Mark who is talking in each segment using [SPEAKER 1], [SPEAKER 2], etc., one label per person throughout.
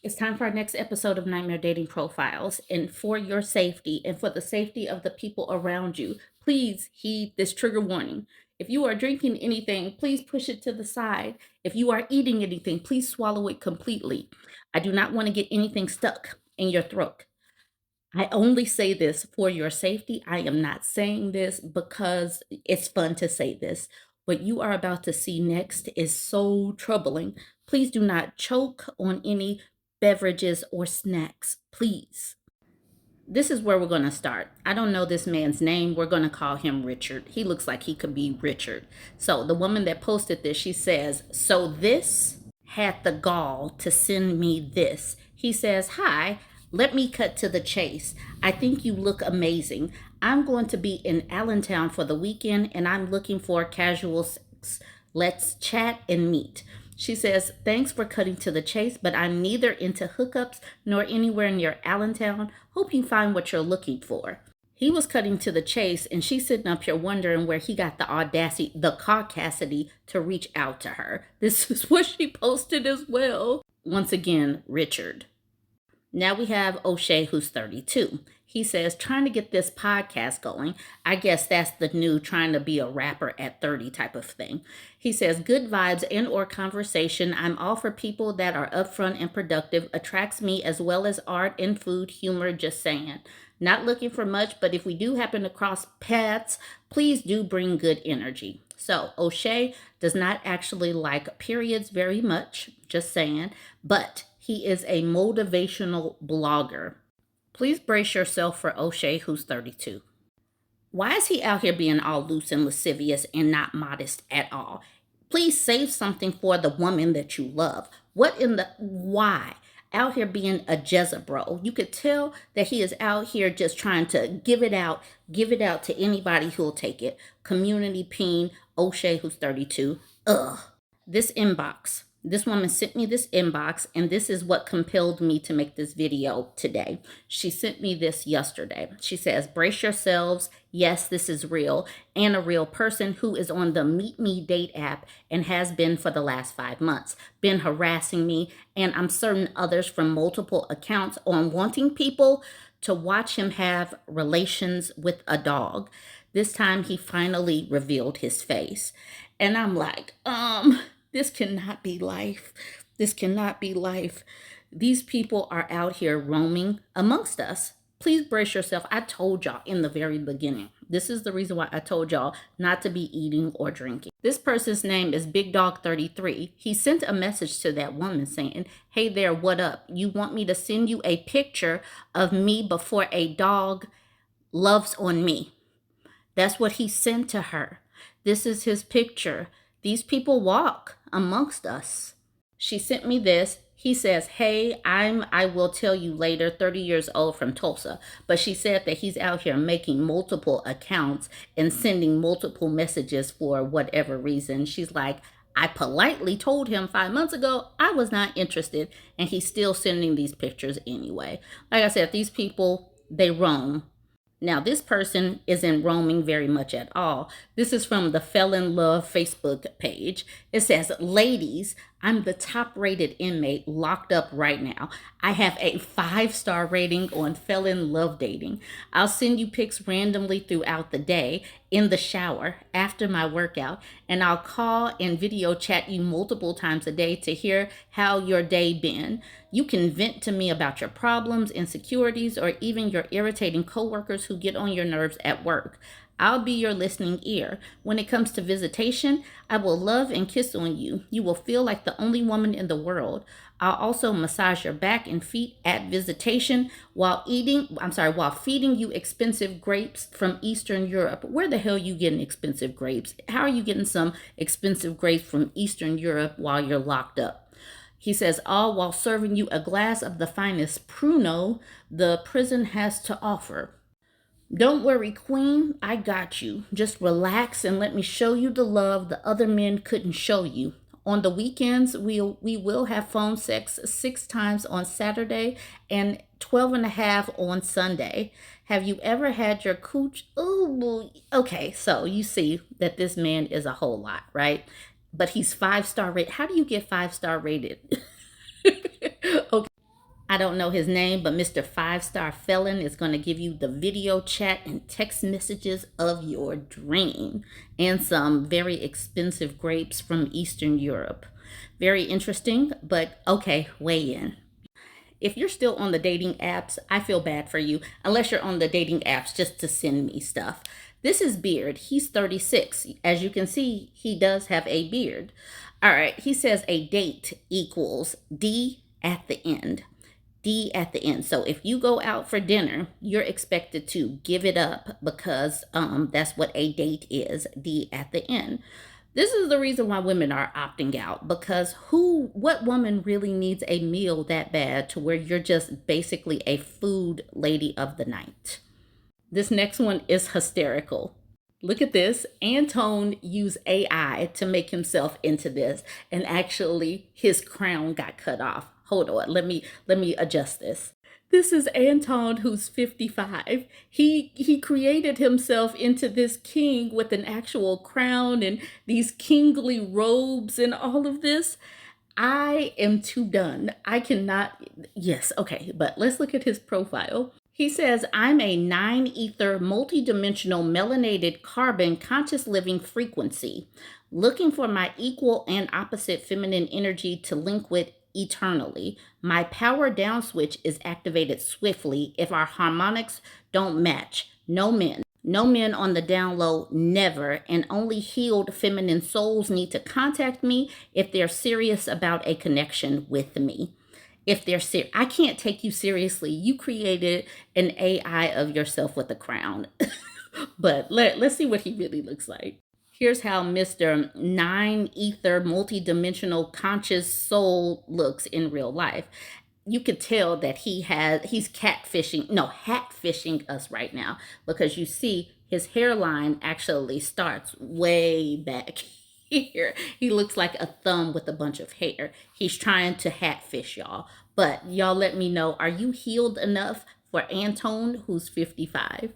[SPEAKER 1] It's time for our next episode of Nightmare Dating Profiles. And for your safety and for the safety of the people around you, please heed this trigger warning. If you are drinking anything, please push it to the side. If you are eating anything, please swallow it completely. I do not want to get anything stuck in your throat. I only say this for your safety. I am not saying this because it's fun to say this. What you are about to see next is so troubling. Please do not choke on any beverages or snacks, please. This is where we're going to start. I don't know this man's name. We're going to call him Richard. He looks like he could be Richard. So the woman that posted this, she says, "So this had the gall to send me this." He says, "Hi, let me cut to the chase. I think you look amazing. I'm going to be in Allentown for the weekend and I'm looking for casual sex. Let's chat and meet." She says, "Thanks for cutting to the chase, but I'm neither into hookups nor anywhere near Allentown. Hope you find what you're looking for." He was cutting to the chase, and she's sitting up here wondering where he got the audacity, the caucasity to reach out to her. This is what she posted as well. Once again, Richard. Now we have O'Shea, who's 32. He says, "Trying to get this podcast going." I guess that's the new trying to be a rapper at 30 type of thing. He says, "Good vibes and or conversation. I'm all for people that are upfront and productive. Attracts me as well as art and food, humor, just saying. Not looking for much, but if we do happen to cross paths, please do bring good energy." So O'Shea does not actually like periods very much, just saying, but he is a motivational blogger. Please brace yourself for O'Shea, who's 32. Why is he out here being all loose and lascivious and not modest at all? Please save something for the woman that you love. What in the why? Out here being a Jezebel. You could tell that he is out here just trying to give it out to anybody who'll take it. Community peen, O'Shea, who's 32. Ugh. This inbox. This woman sent me this inbox, and this is what compelled me to make this video today. She sent me this yesterday. She says, "Brace yourselves. Yes, this is real, and a real person who is on the Meet Me Date app and has been for the last 5 months. Been harassing me, and I'm certain others from multiple accounts on wanting people to watch him have relations with a dog. This time he finally revealed his face." And I'm like, this cannot be life. This cannot be life. These people are out here roaming amongst us. Please brace yourself. I told y'all in the very beginning. This is the reason why I told y'all not to be eating or drinking. This person's name is Big Dog 33. He sent a message to that woman saying, "Hey there, what up? You want me to send you a picture of me before a dog loves on me?" That's what he sent to her. This is his picture. These people walk amongst us. She sent me this. He says, "Hey, I will tell you later, 30 years old from Tulsa." But she said that he's out here making multiple accounts and sending multiple messages for whatever reason. She's like, "I politely told him 5 months ago I was not interested, and he's still sending these pictures anyway." Like I said, these people, they roam. Now, this person isn't roaming very much at all. This is from the Fell in Love Facebook page. It says, "Ladies, I'm the top rated inmate locked up right now. I have a 5-star rating on Fell in Love Dating. I'll send you pics randomly throughout the day, in the shower, after my workout, and I'll call and video chat you multiple times a day to hear how your day been. You can vent to me about your problems, insecurities, or even your irritating coworkers who get on your nerves at work. I'll be your listening ear. When it comes to visitation, I will love and kiss on you. You will feel like the only woman in the world. I'll also massage your back and feet at visitation while feeding you expensive grapes from Eastern Europe." Where the hell are you getting expensive grapes? How are you getting some expensive grapes from Eastern Europe while you're locked up? He says, "All while serving you a glass of the finest Pruno the prison has to offer. Don't worry, queen, I got you. Just relax and let me show you the love the other men couldn't show you. On the weekends, we will have phone sex 6 times on Saturday and 12 and a half on Sunday. Have you ever had your cooch?" Oh, okay, so you see that this man is a whole lot, right? But he's 5-star rated. How do you get 5-star rated? Okay. I don't know his name, but Mr. Five-Star Felon is going to give you the video chat and text messages of your dream and some very expensive grapes from Eastern Europe. Very interesting, but okay, weigh in. If you're still on the dating apps, I feel bad for you, unless you're on the dating apps just to send me stuff. This is Beard. He's 36. As you can see, he does have a beard. All right, he says a date equals D at the end. D at the end. So if you go out for dinner, you're expected to give it up because that's what a date is, D at the end. This is the reason why women are opting out, because what woman really needs a meal that bad to where you're just basically a food lady of the night? This next one is hysterical. Look at this. Antone used AI to make himself into this, and actually his crown got cut off. Hold on, let me adjust this. This is Anton, who's 55. He created himself into this king with an actual crown and these kingly robes and all of this. I am too done. I cannot. Yes, okay, but let's look at his profile. He says, I'm a 9-ether, multidimensional, melanated carbon conscious living frequency, looking for my equal and opposite feminine energy to link with eternally. My power down switch is activated swiftly if our harmonics don't match. No men. No men on the down low, never, and only healed feminine souls need to contact me if they're serious about a connection with me. If they're serious, I can't take you seriously. You created an AI of yourself with a crown. But let's see what he really looks like. Here's how Mr. 9-ether multidimensional conscious soul looks in real life. You could tell that he's hatfishing us right now, because you see his hairline actually starts way back here. He looks like a thumb with a bunch of hair. He's trying to hatfish y'all. But y'all let me know, are you healed enough for Antone, who's 55?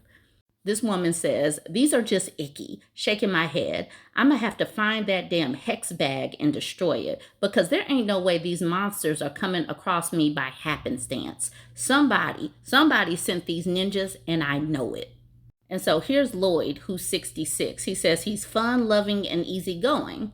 [SPEAKER 1] This woman says, these are just icky, shaking my head. I'm going to have to find that damn hex bag and destroy it, because there ain't no way these monsters are coming across me by happenstance. Somebody sent these ninjas, and I know it. And so here's Lloyd, who's 66. He says he's fun, loving, and easygoing.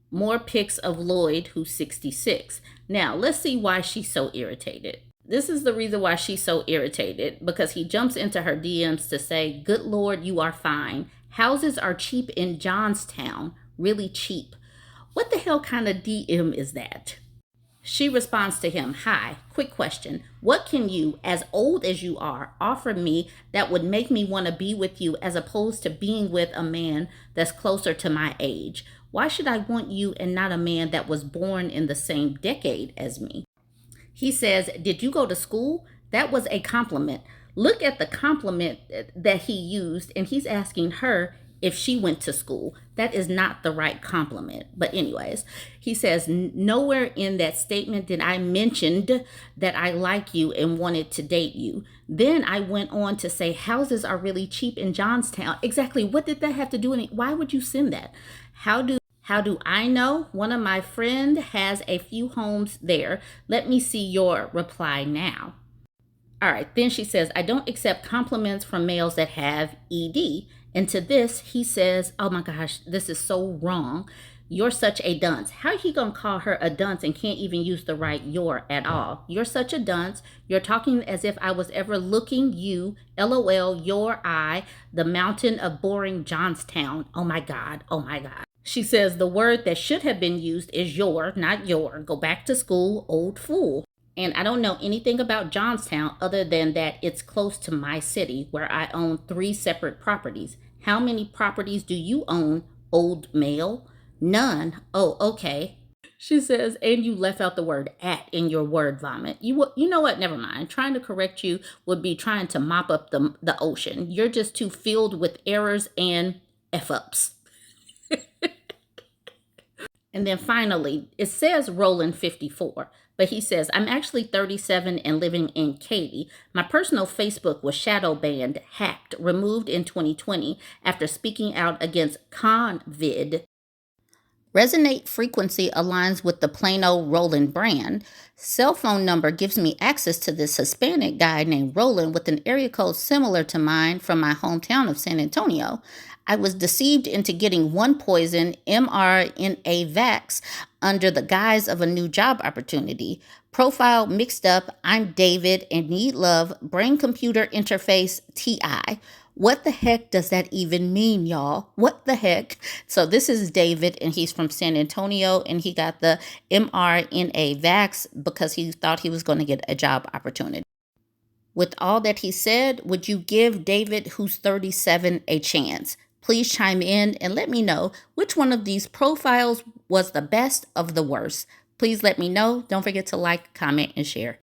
[SPEAKER 1] More pics of Lloyd, who's 66. Now, let's see why she's so irritated. This is the reason why she's so irritated, because he jumps into her DMs to say, good Lord, you are fine. Houses are cheap in Johnstown, really cheap. What the hell kind of DM is that? She responds to him, hi, quick question. What can you, as old as you are, offer me that would make me want to be with you as opposed to being with a man that's closer to my age? Why should I want you and not a man that was born in the same decade as me? He says, did you go to school? That was a compliment. Look at the compliment that he used, and he's asking her if she went to school. That is not the right compliment. But anyways, he says, nowhere in that statement did I mention that I like you and wanted to date you. Then I went on to say houses are really cheap in Johnstown. Exactly. What did that have to do with it? Why would you send that? How do I know? One of my friends has a few homes there. Let me see your reply now. All right, then she says, I don't accept compliments from males that have ED. And to this, he says, oh my gosh, this is so wrong. You're such a dunce. How he gonna call her a dunce and can't even use the right your at all? You're such a dunce. You're talking as if I was ever looking you, LOL, your eye, the mountain of boring Johnstown. Oh my God, oh my God. She says the word that should have been used is your, not your. Go back to school, old fool. And I don't know anything about Johnstown other than that it's close to my city where I own 3 separate properties. How many properties do you own, old male? None. Oh, okay. She says, and you left out the word at in your word vomit. You know what? Never mind. Trying to correct you would be trying to mop up the ocean. You're just too filled with errors and F-ups. And then finally, it says Roland 54, but he says, I'm actually 37 and living in Katy. My personal Facebook was shadow banned, hacked, removed in 2020 after speaking out against convid. Resonate frequency aligns with the Plano Roland brand. Cell phone number gives me access to this Hispanic guy named Roland with an area code similar to mine from my hometown of San Antonio. I was deceived into getting one poison mRNA vax under the guise of a new job opportunity. Profile mixed up, I'm David and need love, brain computer interface TI. What the heck does that even mean, y'all? What the heck? So this is David, and he's from San Antonio, and he got the mRNA vax because he thought he was going to get a job opportunity. With all that he said, would you give David, who's 37, a chance? Please chime in and let me know which one of these profiles was the best of the worst. Please let me know. Don't forget to like, comment, and share.